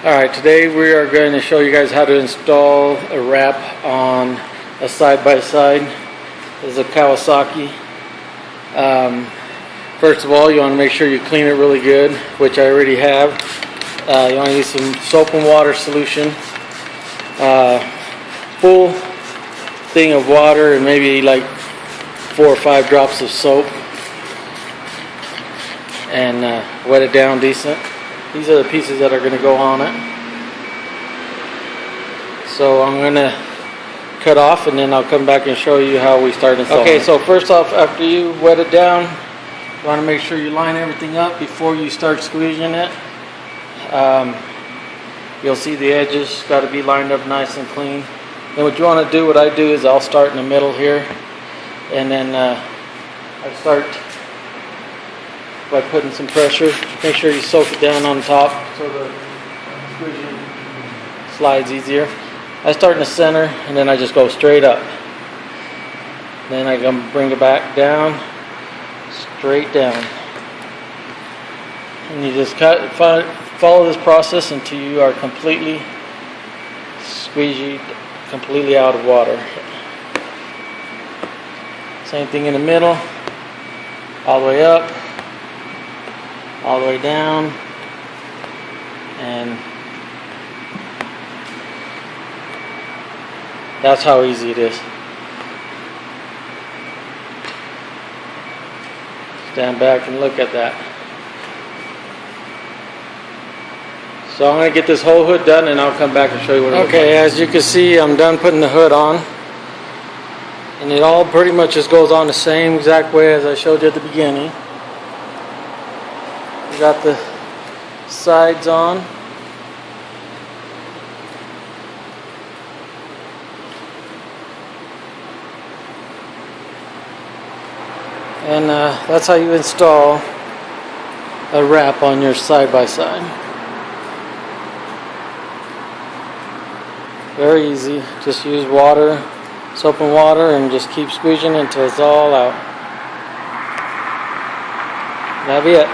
Alright, today we are going to show you guys how to install a wrap on a side-by-side. This is a Kawasaki. First of all, you want to make sure you clean it really good, which I already have. You want to use some soap and water solution. Full thing of water and maybe like 4 or 5 drops of soap. And wet it down decent. These are the pieces that are going to go on it. So I'm going to cut off and then I'll come back and show you how we start installing. Okay, so first off, after you wet it down, you want to make sure you line everything up before you start squeezing it. You'll see the edges got to be lined up nice and clean. Then what you want to do, what I do is I'll start in the middle here, and then I start by putting some pressure. Make sure you soak it down on top so the squeezing slides easier. I start in the center and then I just go straight up. Then I can bring it back down, straight down. And you just follow this process until you are completely squeegeed, completely out of water. Same thing in the middle, all the way up, all the way down, and that's how easy it is. Stand back and look at that. So I'm going to get this whole hood done and I'll come back and show you what it looks like. Okay, as you can see, I'm done putting the hood on. And it all pretty much just goes on the same exact way as I showed you at the beginning. We got the sides on. And that's how you install a wrap on your side-by-side. Very easy. Just use water, soap and water, and just keep squeezing until it's all out. That'll be it.